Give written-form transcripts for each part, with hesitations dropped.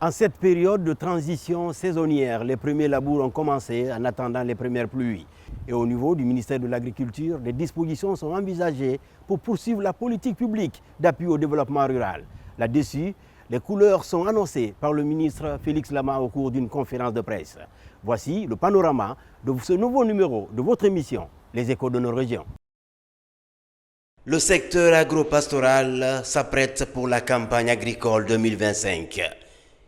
En cette période de transition saisonnière, les premiers labours ont commencé en attendant les premières pluies. Et au niveau du ministère de l'Agriculture, des dispositions sont envisagées pour poursuivre la politique publique d'appui au développement rural. Là-dessus, les couleurs sont annoncées par le ministre Félix Lama au cours d'une conférence de presse. Voici le panorama de ce nouveau numéro de votre émission, Les Échos de nos régions. Le secteur agropastoral s'apprête pour la campagne agricole 2025.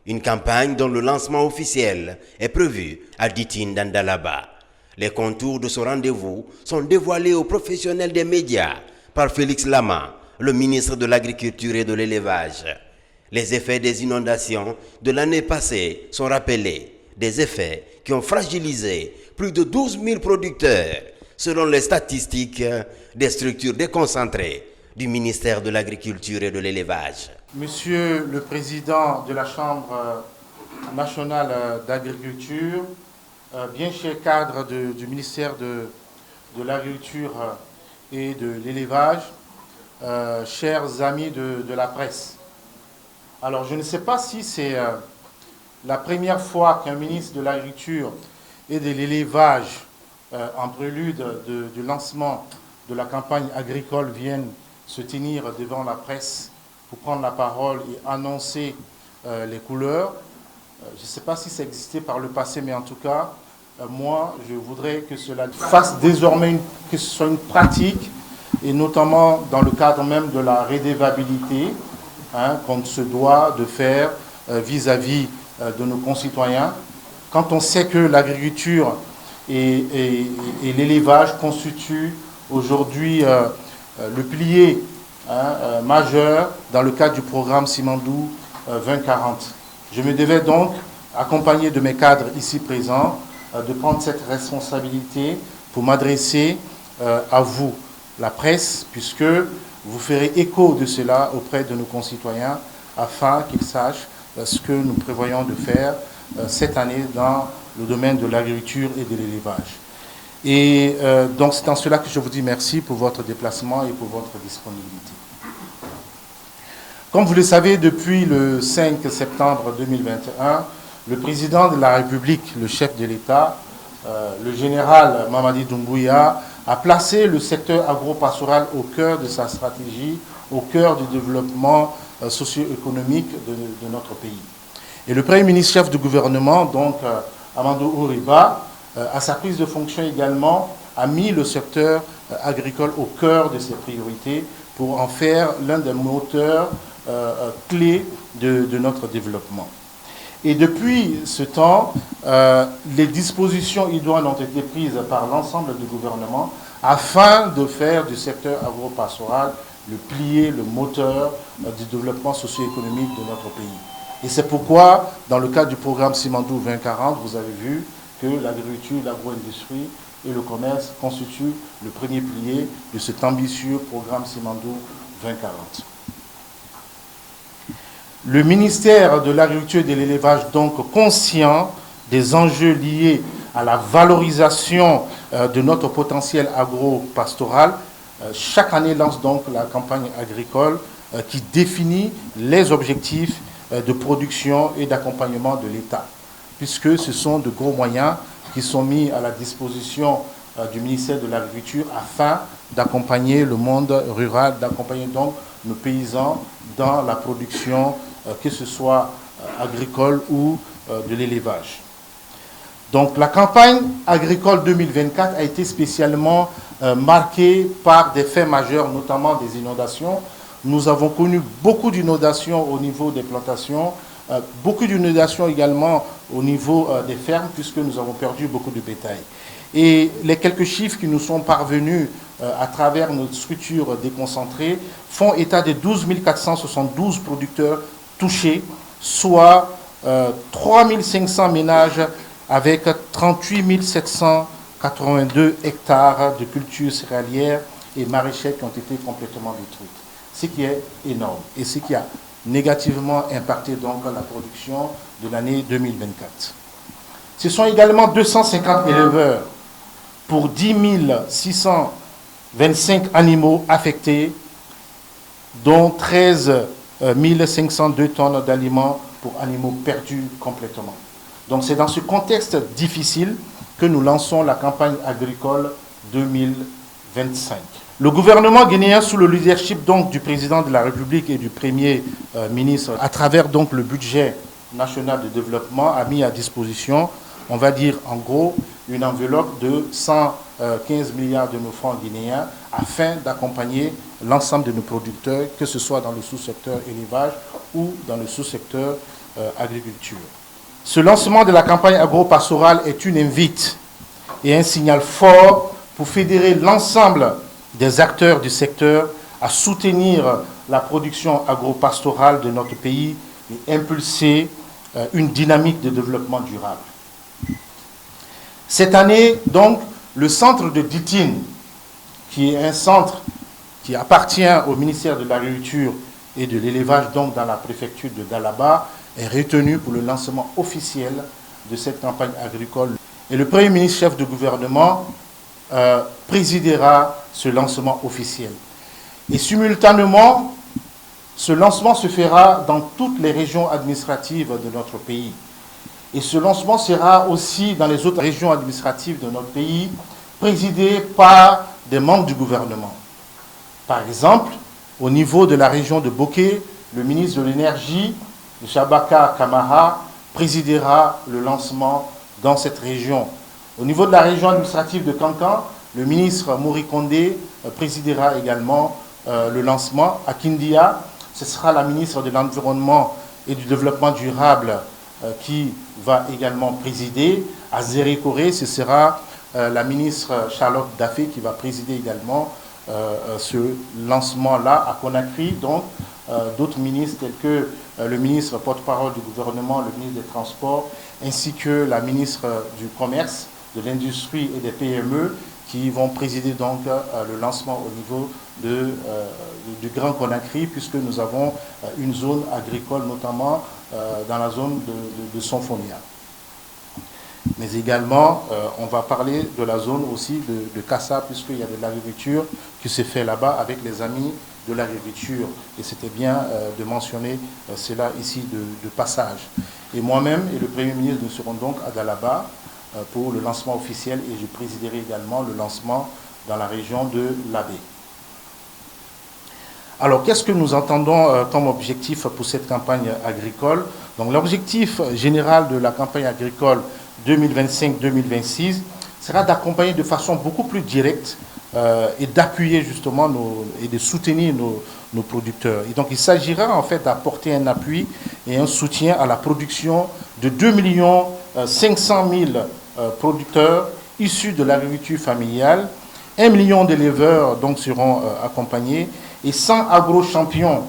Une campagne dont le lancement officiel est prévu à Ditine d'Andalaba. Les contours de ce rendez-vous sont dévoilés aux professionnels des médias par Félix Lama, le ministre de l'Agriculture et de l'Élevage. Les effets des inondations de l'année passée sont rappelés, des effets qui ont fragilisé plus de 12 000 producteurs, selon les statistiques des structures déconcentrées du ministère de l'Agriculture et de l'Élevage. Monsieur le Président de la Chambre nationale d'agriculture, bien chers cadres du ministère de l'Agriculture et de l'Élevage, chers amis de la presse. Alors, je ne sais pas si c'est la première fois qu'un ministre de l'Agriculture et de l'Élevage, en prélude du lancement de la campagne agricole, vienne se tenir devant la presse pour prendre la parole et annoncer les couleurs. Je ne sais pas si ça existait par le passé, mais en tout cas, moi, je voudrais que cela fasse désormais, que ce soit une pratique, et notamment dans le cadre même de la redevabilité, qu'on se doit de faire vis-à-vis de nos concitoyens. Quand on sait que l'agriculture et l'élevage constituent aujourd'hui le pilier majeur dans le cadre du programme Simandou 2040. Je me devais donc, accompagné de mes cadres ici présents, de prendre cette responsabilité pour m'adresser à vous, la presse, puisque vous ferez écho de cela auprès de nos concitoyens afin qu'ils sachent ce que nous prévoyons de faire cette année dans le domaine de l'agriculture et de l'élevage. Et donc c'est en cela que je vous dis merci pour votre déplacement et pour votre disponibilité. Comme vous le savez, depuis le 5 septembre 2021, le président de la République, le chef de l'État, le général Mamadi Doumbouya, a placé le secteur agro-pastoral au cœur de sa stratégie, au cœur du développement socio-économique de notre pays. Et le Premier ministre chef du gouvernement, donc Amadou Ouriba, à sa prise de fonction également, a mis le secteur agricole au cœur de ses priorités pour en faire l'un des moteurs clés de notre développement. Et depuis ce temps, les dispositions idoines ont été prises par l'ensemble du gouvernement afin de faire du secteur agro-pastoral le pilier, le moteur du développement socio-économique de notre pays. Et c'est pourquoi, dans le cadre du programme Simandou 2040, vous avez vu que l'agriculture, l'agro-industrie et le commerce constituent le premier pilier de cet ambitieux programme Simandou 2040. Le ministère de l'Agriculture et de l'Élevage, donc conscient des enjeux liés à la valorisation de notre potentiel agro-pastoral, chaque année lance donc la campagne agricole qui définit les objectifs de production et d'accompagnement de l'État, puisque ce sont de gros moyens qui sont mis à la disposition du ministère de l'Agriculture afin d'accompagner le monde rural, d'accompagner donc nos paysans dans la production, que ce soit agricole ou de l'élevage. Donc la campagne agricole 2024 a été spécialement marquée par des faits majeurs, notamment des inondations. Nous avons connu beaucoup d'inondations au niveau des plantations, beaucoup d'inondations également au niveau des fermes, puisque nous avons perdu beaucoup de bétail. Et les quelques chiffres qui nous sont parvenus à travers notre structure déconcentrée font état de 12 472 producteurs touchés, soit 3 500 ménages avec 38 782 hectares de cultures céréalières et maraîchères qui ont été complètement détruites. Ce qui est énorme et ce qui a négativement impacté donc la production de l'année 2024. Ce sont également 250 éleveurs pour 10 625 animaux affectés, dont 13 502 tonnes d'aliments pour animaux perdus complètement. Donc c'est dans ce contexte difficile que nous lançons la campagne agricole 2025. Le gouvernement guinéen, sous le leadership donc du président de la République et du Premier ministre, à travers donc le budget national de développement, a mis à disposition, on va dire en gros, une enveloppe de 115 milliards de nos francs guinéens afin d'accompagner l'ensemble de nos producteurs, que ce soit dans le sous-secteur élevage ou dans le sous-secteur agriculture. Ce lancement de la campagne agro-pastorale est une invite et un signal fort pour fédérer l'ensemble des acteurs du secteur à soutenir la production agro-pastorale de notre pays et impulser une dynamique de développement durable. Cette année, donc, le centre de Ditine, qui est un centre qui appartient au ministère de l'Agriculture et de l'Élevage, donc dans la préfecture de Dalaba, est retenu pour le lancement officiel de cette campagne agricole. Et le Premier ministre, chef de gouvernement, présidera ce lancement officiel. Et simultanément, ce lancement se fera dans toutes les régions administratives de notre pays. Et ce lancement sera aussi dans les autres régions administratives de notre pays, présidé par des membres du gouvernement. Par exemple, au niveau de la région de Boké, le ministre de l'Énergie, Jabaka Kamara, présidera le lancement dans cette région. Au niveau de la région administrative de Kankan, le ministre Mouri Kondé présidera également le lancement. À Kindia, ce sera la ministre de l'Environnement et du Développement durable qui va également présider. À Zérékoré, ce sera la ministre Charlotte Daffé qui va présider également ce lancement-là. À Conakry, donc, d'autres ministres tels que le ministre porte-parole du gouvernement, le ministre des Transports, ainsi que la ministre du Commerce, de l'Industrie et des PME qui vont présider donc le lancement au niveau du Grand Conakry, puisque nous avons une zone agricole, notamment dans la zone de Sonfonia. Mais également, on va parler de la zone aussi de Kassa, puisqu'il y a de l'agriculture qui se fait là-bas avec les amis de l'agriculture. Et c'était bien de mentionner cela ici de passage. Et moi-même et le Premier ministre, nous serons donc à Dalaba pour le lancement officiel et je présiderai également le lancement dans la région de l'Abbé. Alors, qu'est-ce que nous entendons comme objectif pour cette campagne agricole? Donc, l'objectif général de la campagne agricole 2025-2026 sera d'accompagner de façon beaucoup plus directe et d'appuyer justement et de soutenir nos producteurs. Et donc, il s'agira en fait d'apporter un appui et un soutien à la production de 2 500 000 producteurs issus de l'agriculture familiale. 1 million d'éleveurs donc seront accompagnés et 100 agro-champions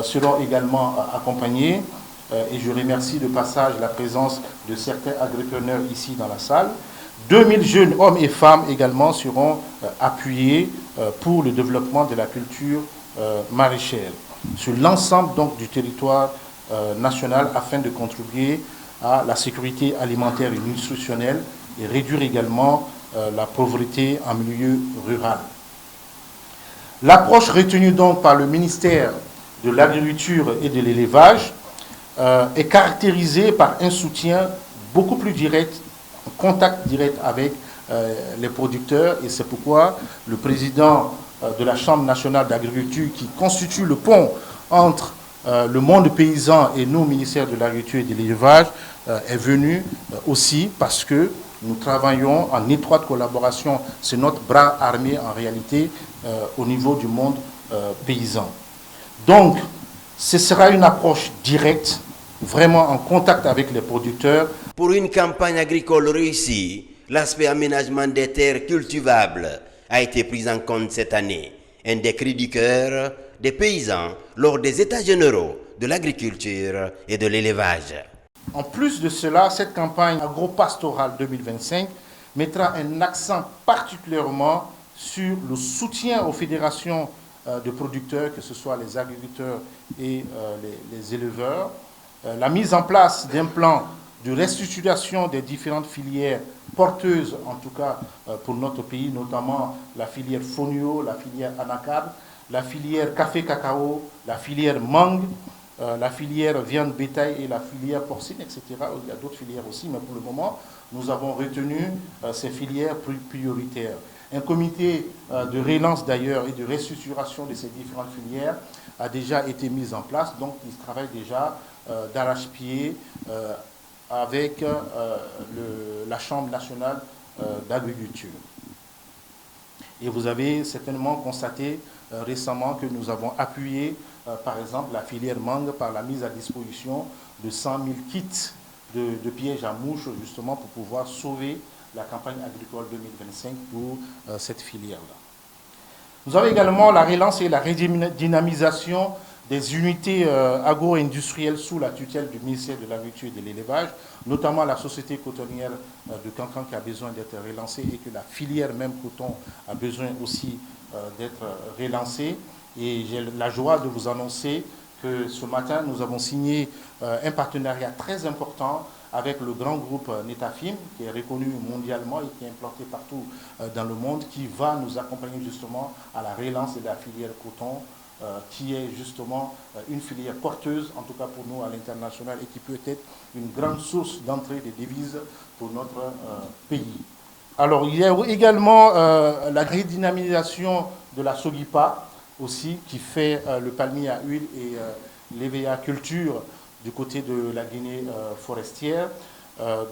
seront également accompagnés. Et je remercie de passage la présence de certains agripreneurs ici dans la salle. 2000 jeunes hommes et femmes également seront appuyés pour le développement de la culture maraîchère sur l'ensemble donc du territoire national afin de contribuer à la sécurité alimentaire et nutritionnelle et réduire également la pauvreté en milieu rural. L'approche retenue donc par le ministère de l'Agriculture et de l'Élevage est caractérisée par un soutien beaucoup plus direct, un contact direct avec les producteurs, et c'est pourquoi le président de la Chambre nationale d'agriculture, qui constitue le pont entre le monde paysan et nous, ministère de l'Agriculture et de l'Élevage, est venu aussi parce que nous travaillons en étroite collaboration, c'est notre bras armé en réalité au niveau du monde paysan. Donc, ce sera une approche directe, vraiment en contact avec les producteurs. Pour une campagne agricole réussie, l'aspect aménagement des terres cultivables a été pris en compte cette année. Un des cris du cœur des paysans lors des États généraux de l'agriculture et de l'élevage. En plus de cela, cette campagne agro-pastorale 2025 mettra un accent particulièrement sur le soutien aux fédérations de producteurs, que ce soit les agriculteurs et les éleveurs, la mise en place d'un plan de restructuration des différentes filières porteuses, en tout cas pour notre pays, notamment la filière fonio, la filière anacarde, la filière café-cacao, la filière mangue, la filière viande bétail et la filière porcine, etc. Il y a d'autres filières aussi, mais pour le moment, nous avons retenu ces filières prioritaires. Un comité de relance d'ailleurs et de restructuration de ces différentes filières a déjà été mis en place, donc il travaille déjà d'arrache-pied avec la Chambre nationale d'agriculture. Et vous avez certainement constaté récemment que nous avons appuyé, par exemple, la filière mangue par la mise à disposition de 100 000 kits de pièges à mouches, justement pour pouvoir sauver la campagne agricole 2025 pour cette filière-là. Nous avons également la relance et la redynamisation des unités agro-industrielles sous la tutelle du ministère de l'Agriculture et de l'Élevage, notamment la société cotonnière de Cancan qui a besoin d'être relancée et que la filière même coton a besoin aussi d'être relancée. Et j'ai la joie de vous annoncer que ce matin, nous avons signé un partenariat très important avec le grand groupe Netafim, qui est reconnu mondialement et qui est implanté partout dans le monde, qui va nous accompagner justement à la relance de la filière coton, qui est justement une filière porteuse, en tout cas pour nous à l'international, et qui peut être une grande source d'entrée des devises pour notre pays. Alors, il y a également la redynamisation de la Sogipa, aussi, qui fait le palmier à huile et l'EVA culture du côté de la Guinée forestière.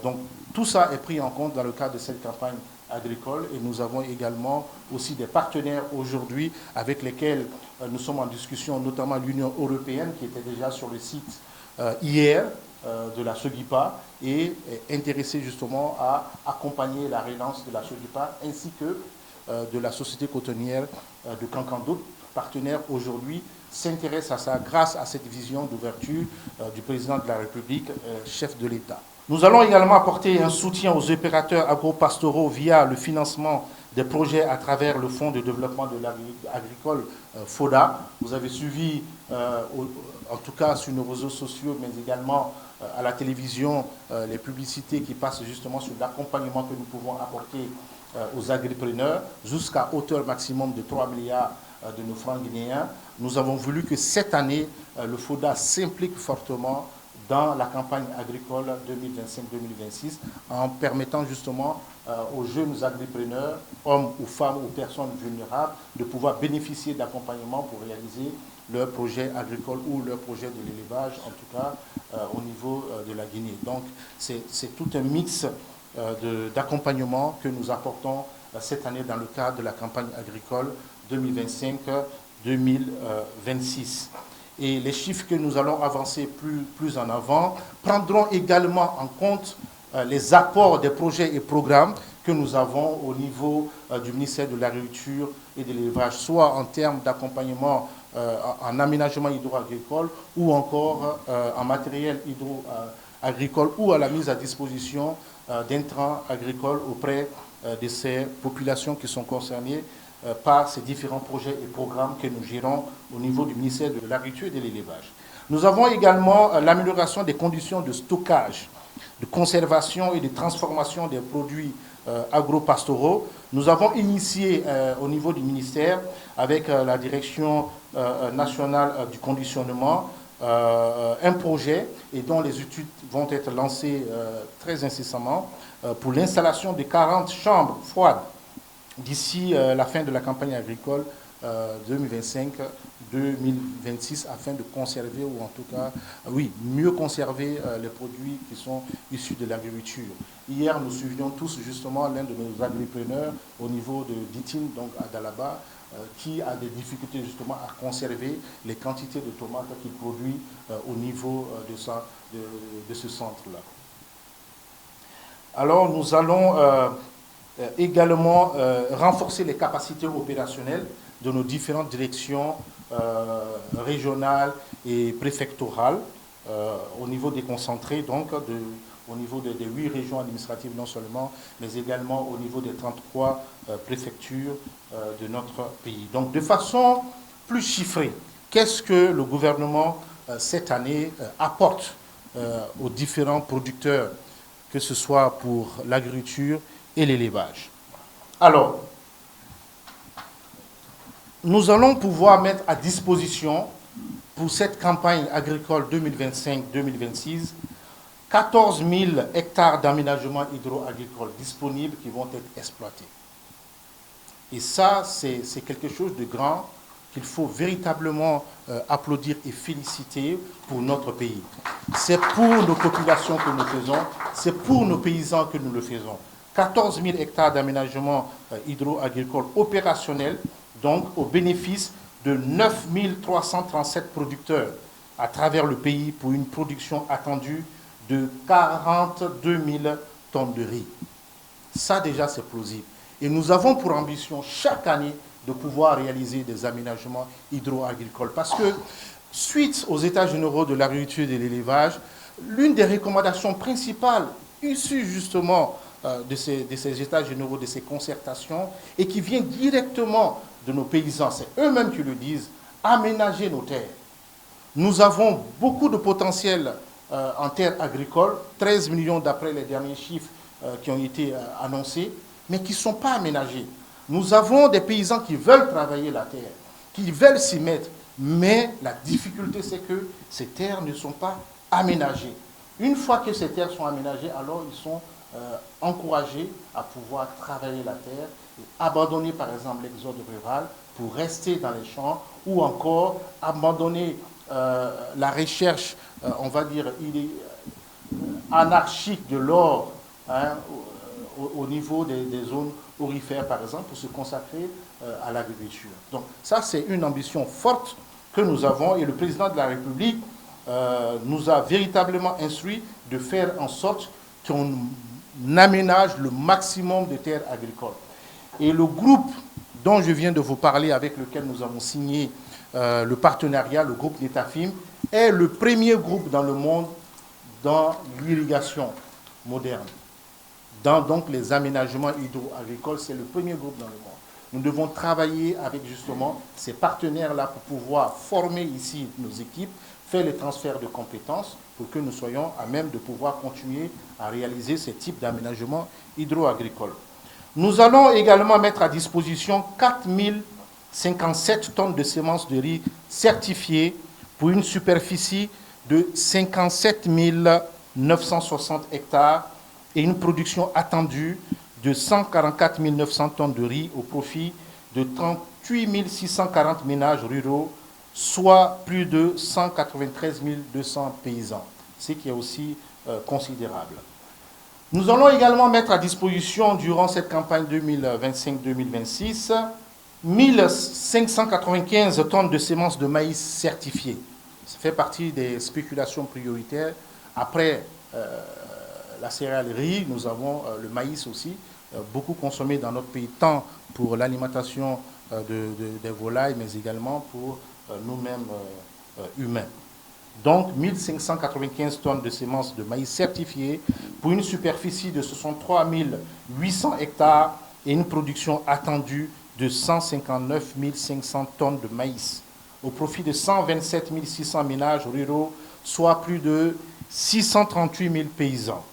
Donc, tout ça est pris en compte dans le cadre de cette campagne agricole et nous avons également aussi des partenaires aujourd'hui avec lesquels nous sommes en discussion, notamment l'Union européenne qui était déjà sur le site hier de la Sogipa et est intéressée justement à accompagner la relance de la Sogipa ainsi que de la société cotonnière de Cancan. D'autres partenaires aujourd'hui s'intéressent à ça grâce à cette vision d'ouverture du président de la République, chef de l'État. Nous allons également apporter un soutien aux opérateurs agro-pastoraux via le financement des projets à travers le Fonds de développement de l'agricole FODA. Vous avez suivi, en tout cas sur nos réseaux sociaux, mais également à la télévision, les publicités qui passent justement sur l'accompagnement que nous pouvons apporter aux agripreneurs jusqu'à hauteur maximum de 3 milliards de nos francs guinéens. Nous avons voulu que cette année, le FODA s'implique fortement dans la campagne agricole 2025-2026 en permettant justement aux jeunes agripreneurs, hommes ou femmes ou personnes vulnérables, de pouvoir bénéficier d'accompagnement pour réaliser leur projet agricole ou leur projet de l'élevage, en tout cas au niveau de la Guinée. Donc c'est tout un mix d'accompagnement que nous apportons cette année dans le cadre de la campagne agricole 2025-2026. Et les chiffres que nous allons avancer plus en avant prendront également en compte les apports des projets et programmes que nous avons au niveau du ministère de l'Agriculture et de l'Élevage, soit en termes d'accompagnement en aménagement hydro-agricole ou encore en matériel hydro-agricole ou à la mise à disposition d'intrants agricoles auprès de ces populations qui sont concernées par ces différents projets et programmes que nous gérons au niveau du ministère de l'Agriculture et de l'Élevage. Nous avons également l'amélioration des conditions de stockage, de conservation et de transformation des produits agro-pastoraux. Nous avons initié au niveau du ministère, avec la direction nationale du conditionnement, un projet et dont les études vont être lancées très incessamment pour l'installation de 40 chambres froides d'ici la fin de la campagne agricole 2025-2026 afin de conserver, ou en tout cas, mieux conserver les produits qui sont issus de l'agriculture. Hier, nous suivions tous justement l'un de nos agripreneurs au niveau de Ditine, donc à Dalaba, qui a des difficultés justement à conserver les quantités de tomates qu'il produit au niveau de ce centre-là. Alors, nous allons également renforcer les capacités opérationnelles de nos différentes directions régionales et préfectorales au niveau déconcentré, donc au niveau des 8 régions administratives non seulement, mais également au niveau des 33 préfectures de notre pays. Donc de façon plus chiffrée, qu'est-ce que le gouvernement cette année apporte aux différents producteurs, que ce soit pour l'agriculture et l'élevage? Alors, nous allons pouvoir mettre à disposition pour cette campagne agricole 2025-2026, 14 000 hectares d'aménagement hydro-agricole disponibles qui vont être exploités. Et ça, c'est quelque chose de grand qu'il faut véritablement applaudir et féliciter pour notre pays. C'est pour nos populations que nous faisons, c'est pour nos paysans que nous le faisons. 14 000 hectares d'aménagement hydro-agricole opérationnel, donc au bénéfice de 9 337 producteurs à travers le pays pour une production attendue de 42 000 tonnes de riz. Ça déjà c'est plausible. Et nous avons pour ambition chaque année de pouvoir réaliser des aménagements hydro-agricoles. Parce que suite aux États généraux de l'agriculture et de l'élevage, l'une des recommandations principales issues justement de ces États généraux, de ces concertations, et qui vient directement de nos paysans, c'est eux-mêmes qui le disent, aménager nos terres. Nous avons beaucoup de potentiel en terres agricoles, 13 millions d'après les derniers chiffres qui ont été annoncés, mais qui ne sont pas aménagés. Nous avons des paysans qui veulent travailler la terre, qui veulent s'y mettre, mais la difficulté c'est que ces terres ne sont pas aménagées. Une fois que ces terres sont aménagées, alors ils sont encouragés à pouvoir travailler la terre et abandonner par exemple l'exode rural pour rester dans les champs ou encore abandonner la recherche, on va dire, anarchique de l'or au niveau des zones aurifères par exemple pour se consacrer à l'agriculture. Donc ça c'est une ambition forte que nous avons et le président de la République nous a véritablement instruit de faire en sorte qu'on aménage le maximum de terres agricoles. Et le groupe dont je viens de vous parler, avec lequel nous avons signé le partenariat, le groupe Netafim, est le premier groupe dans le monde dans l'irrigation moderne. Dans donc les aménagements hydro-agricoles, c'est le premier groupe dans le monde. Nous devons travailler avec justement ces partenaires-là pour pouvoir former ici nos équipes, faire les transferts de compétences pour que nous soyons à même de pouvoir continuer à réaliser ces types d'aménagements hydro-agricoles. Nous allons également mettre à disposition 4 057 tonnes de semences de riz certifiées pour une superficie de 57 960 hectares et une production attendue de 144 900 tonnes de riz au profit de 38 640 ménages ruraux, soit plus de 193 200 paysans, ce qui est aussi considérable. Nous allons également mettre à disposition, durant cette campagne 2025-2026, 1595 tonnes de semences de maïs certifiées. Ça fait partie des spéculations prioritaires. Après la céréalerie, nous avons le maïs aussi, beaucoup consommé dans notre pays, tant pour l'alimentation des volailles, mais également pour nous-mêmes humains. Donc 1595 tonnes de semences de maïs certifiées pour une superficie de 63 800 hectares et une production attendue de 159 500 tonnes de maïs au profit de 127 600 ménages ruraux, soit plus de 638 000 paysans.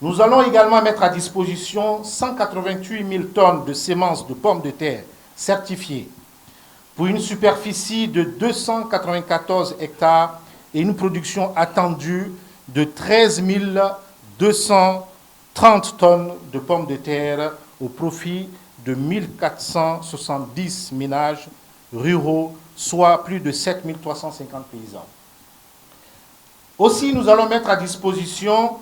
Nous allons également mettre à disposition 188 000 tonnes de semences de pommes de terre certifiées pour une superficie de 294 hectares et une production attendue de 13 230 tonnes de pommes de terre au profit de 1470 ménages ruraux, soit plus de 7 350 paysans. Aussi, nous allons mettre à disposition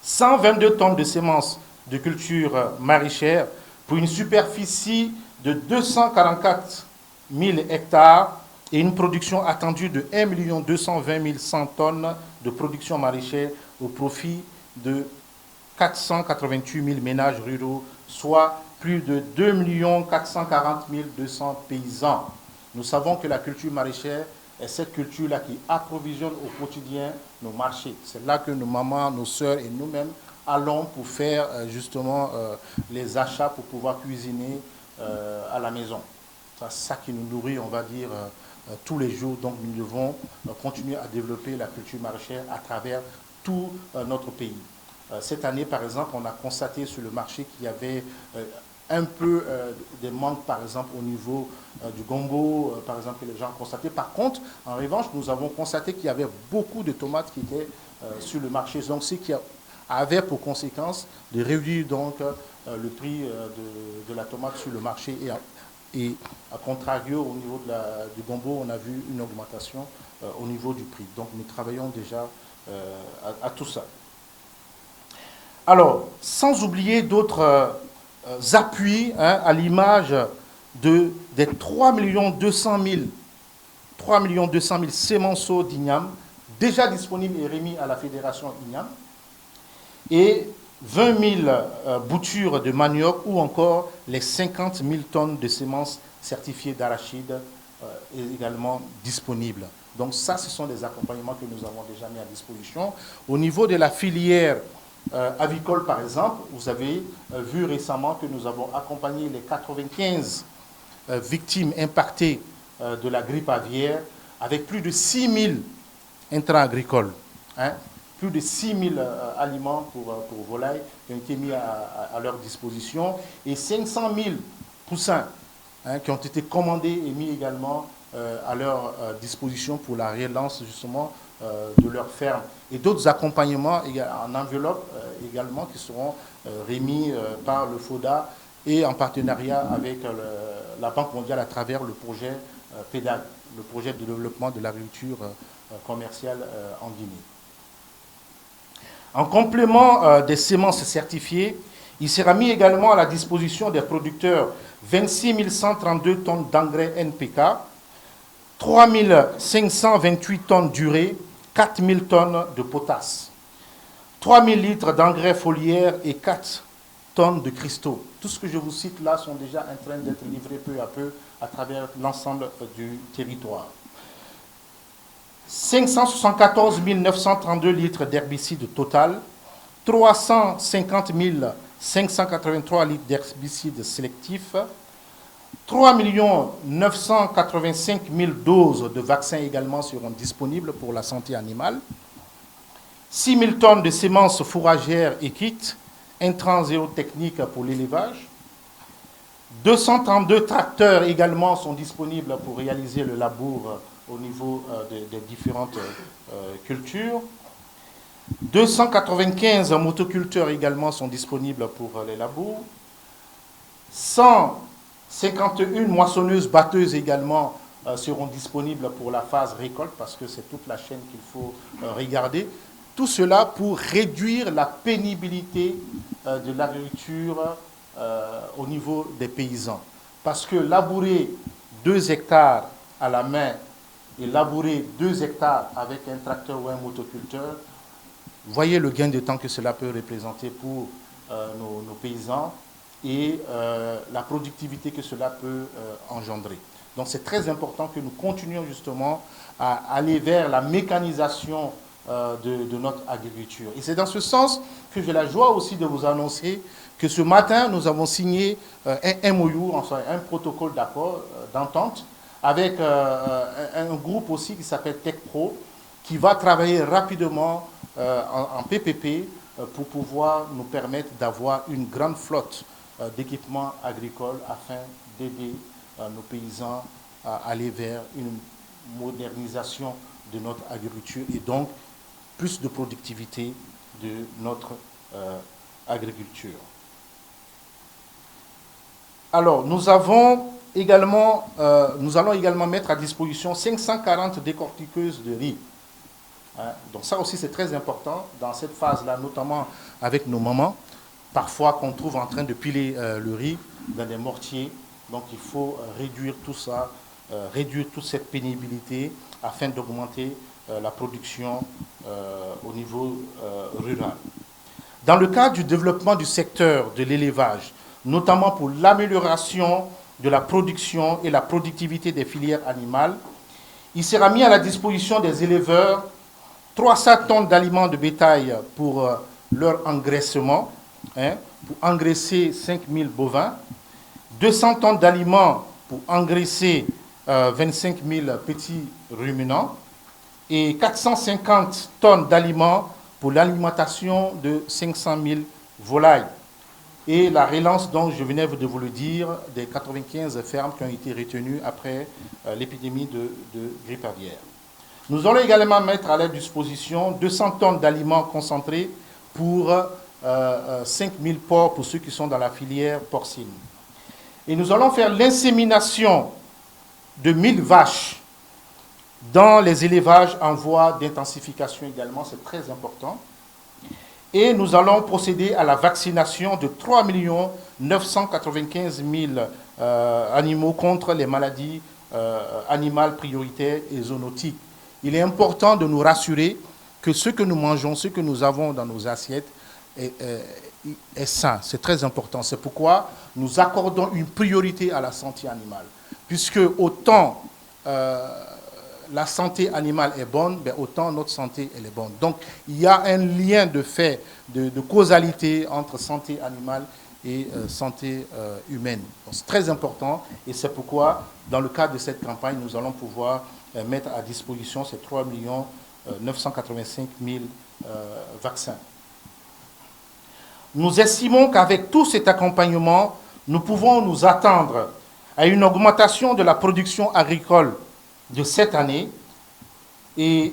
122 tonnes de semences de culture maraîchère pour une superficie de 244 000 hectares et une production attendue de 1 220 100 tonnes de production maraîchère au profit de 488 000 ménages ruraux, soit plus de 2 440 200 paysans. Nous savons que la culture maraîchère est cette culture-là qui approvisionne au quotidien nos marchés. C'est là que nos mamans, nos sœurs et nous-mêmes allons pour faire justement les achats pour pouvoir cuisiner à la maison. C'est ça qui nous nourrit, on va dire, tous les jours. Donc nous devons continuer à développer la culture maraîchère à travers tout notre pays. Cette année, par exemple, on a constaté sur le marché qu'il y avait un peu des manques, par exemple, au niveau du gombo, par exemple, que les gens ont constaté. Par contre, en revanche, nous avons constaté qu'il y avait beaucoup de tomates qui étaient sur le marché. Donc, ce qui avait pour conséquence de réduire donc, le prix de la tomate sur le marché. Et à contrario, au niveau du gombo, on a vu une augmentation au niveau du prix. Donc, nous travaillons déjà à tout ça. Alors, sans oublier d'autres appuis, hein, à l'image des 3 200 000 sémenceaux d'Ignam déjà disponibles et remis à la Fédération Ignam, et 20 000 boutures de manioc, ou encore les 50 000 tonnes de semences certifiées d'arachide également disponibles. Donc ça, ce sont des accompagnements que nous avons déjà mis à disposition. Au niveau de la filière avicole, par exemple, vous avez vu récemment que nous avons accompagné les 95 victimes impactées de la grippe aviaire avec plus de 6 000 intrants agricoles, hein, plus de 6 000 aliments pour volailles qui ont été mis à leur disposition, et 500 000 poussins, hein, qui ont été commandés et mis également à leur disposition pour la relance justement de leur ferme, et d'autres accompagnements en enveloppe également qui seront remis par le FODA et en partenariat avec la Banque mondiale à travers le projet PEDAG, le projet de développement de l'agriculture commerciale en Guinée. En complément des semences certifiées, il sera mis également à la disposition des producteurs 26 132 tonnes d'engrais NPK, 3 528 tonnes d'urée, 4 000 tonnes de potasse, 3 000 litres d'engrais foliaire et 4 tonnes de cristaux. Tout ce que je vous cite là sont déjà en train d'être livrés peu à peu à travers l'ensemble du territoire. 574 932 litres d'herbicide total, 350 583 litres d'herbicide sélectif, 3 985 000 doses de vaccins également seront disponibles pour la santé animale, 6 000 tonnes de semences fourragères et kits, intrants zéro-techniques pour l'élevage, 232 tracteurs également sont disponibles pour réaliser le labour au niveau des différentes cultures. 295 motoculteurs également sont disponibles pour les labours. 151 moissonneuses batteuses également seront disponibles pour la phase récolte, parce que c'est toute la chaîne qu'il faut regarder. Tout cela pour réduire la pénibilité de l'agriculture au niveau des paysans. Parce que labourer 2 hectares à la main et labourer 2 hectares avec un tracteur ou un motoculteur, voyez le gain de temps que cela peut représenter pour nos paysans et la productivité que cela peut engendrer. Donc c'est très important que nous continuions justement à aller vers la mécanisation de notre agriculture. Et c'est dans ce sens que j'ai la joie aussi de vous annoncer que ce matin, nous avons signé un MOU, enfin un protocole d'accord, d'entente, avec un groupe aussi qui s'appelle TechPro, qui va travailler rapidement en PPP pour pouvoir nous permettre d'avoir une grande flotte d'équipements agricoles afin d'aider nos paysans à aller vers une modernisation de notre agriculture et donc plus de productivité de notre agriculture. Alors, nous allons également mettre à disposition 540 décortiqueuses de riz. Donc ça aussi c'est très important dans cette phase-là, notamment avec nos mamans, parfois qu'on trouve en train de piler le riz dans des mortiers. Donc il faut réduire tout ça, réduire toute cette pénibilité afin d'augmenter la production au niveau rural. Dans le cadre du développement du secteur de l'élevage, notamment pour l'amélioration de la production et la productivité des filières animales, il sera mis à la disposition des éleveurs 300 tonnes d'aliments de bétail pour leur engraissement, pour engraisser 5000 bovins, 200 tonnes d'aliments pour engraisser 25 000 petits ruminants et 450 tonnes d'aliments pour l'alimentation de 500 000 volailles. et la relance, dont je venais de vous le dire, des 95 fermes qui ont été retenues après l'épidémie de grippe aviaire. Nous allons également mettre à leur disposition 200 tonnes d'aliments concentrés pour 5000 porcs pour ceux qui sont dans la filière porcine. Et nous allons faire l'insémination de 1000 vaches dans les élevages en voie d'intensification également, c'est très important. Et nous allons procéder à la vaccination de 3 995 000 animaux contre les maladies animales prioritaires et zoonotiques. Il est important de nous rassurer que ce que nous mangeons, ce que nous avons dans nos assiettes est sain. C'est très important. C'est pourquoi nous accordons une priorité à la santé animale. Puisque autant la santé animale est bonne, autant notre santé elle est bonne. Donc il y a un lien de fait, de causalité entre santé animale et santé humaine. C'est très important et c'est pourquoi dans le cadre de cette campagne, nous allons pouvoir mettre à disposition ces 3 985 000 vaccins. Nous estimons qu'avec tout cet accompagnement, nous pouvons nous attendre à une augmentation de la production agricole de cette année. Et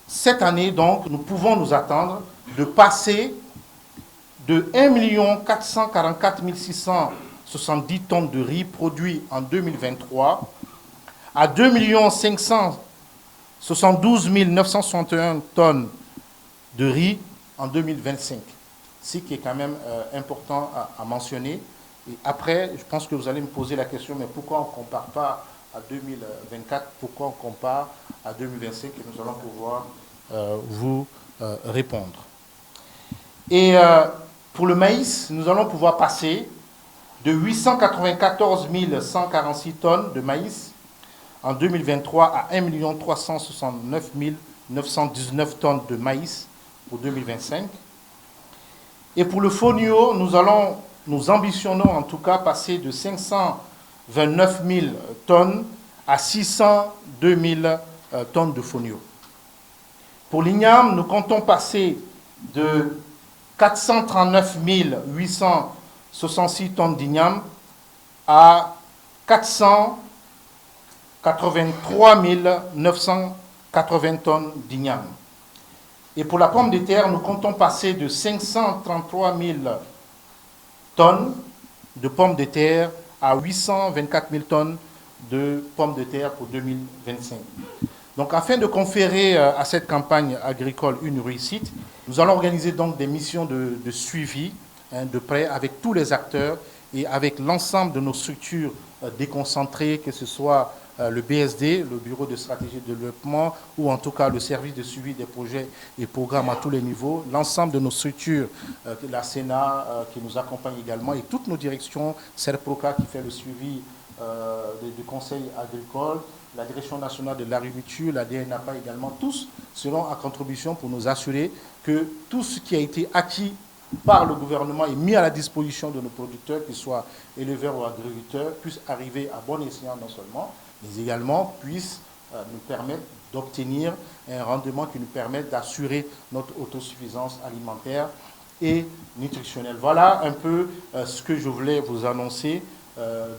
cette année, donc, nous pouvons nous attendre de passer de 1 444 670 tonnes de riz produits en 2023 à 2 572 961 tonnes de riz en 2025. Ce qui est quand même important à mentionner. Et après, je pense que vous allez me poser la question, mais pourquoi on ne compare pas à 2024, pourquoi on compare à 2025, et nous allons pouvoir vous répondre. Et pour le maïs, nous allons pouvoir passer de 894 146 tonnes de maïs en 2023 à 1 369 919 tonnes de maïs pour 2025. Et pour le fonio, nous ambitionnons en tout cas passer de 529 000 tonnes à 602 000 tonnes de fonio. Pour l'igname, nous comptons passer de 439 866 tonnes d'igname à 483 980 tonnes d'igname. Et pour la pomme de terre, nous comptons passer de 533 000 tonnes de pommes de terre à 824 000 tonnes de pommes de terre pour 2025. Donc, afin de conférer à cette campagne agricole une réussite, nous allons organiser donc des missions de suivi de près avec tous les acteurs et avec l'ensemble de nos structures déconcentrées, que ce soit le BSD, le Bureau de stratégie de développement, ou en tout cas le service de suivi des projets et programmes à tous les niveaux, l'ensemble de nos structures, la Sénat qui nous accompagne également, et toutes nos directions, CERPROCA qui fait le suivi du Conseil agricole, la Direction nationale de l'agriculture, la DNAPA également, tous seront à contribution pour nous assurer que tout ce qui a été acquis par le gouvernement et mis à la disposition de nos producteurs, qu'ils soient éleveurs ou agriculteurs, puisse arriver à bon escient non seulement, mais également puisse nous permettre d'obtenir un rendement qui nous permette d'assurer notre autosuffisance alimentaire et nutritionnelle. Voilà un peu ce que je voulais vous annoncer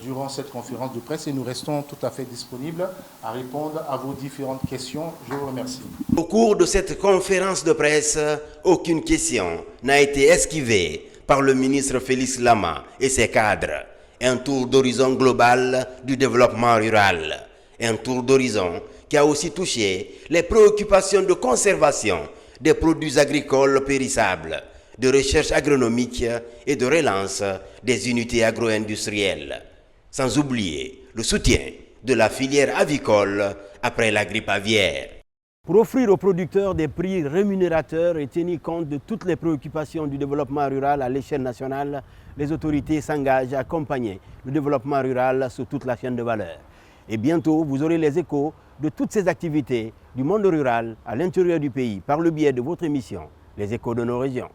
durant cette conférence de presse et nous restons tout à fait disponibles à répondre à vos différentes questions. Je vous remercie. Au cours de cette conférence de presse, aucune question n'a été esquivée par le ministre Félix Lama et ses cadres. Un tour d'horizon global du développement rural. Un tour d'horizon qui a aussi touché les préoccupations de conservation des produits agricoles périssables, de recherche agronomique et de relance des unités agro-industrielles. Sans oublier le soutien de la filière avicole après la grippe aviaire. Pour offrir aux producteurs des prix rémunérateurs et tenir compte de toutes les préoccupations du développement rural à l'échelle nationale, les autorités s'engagent à accompagner le développement rural sur toute la chaîne de valeur. Et bientôt, vous aurez les échos de toutes ces activités du monde rural à l'intérieur du pays par le biais de votre émission, Les Échos de nos régions.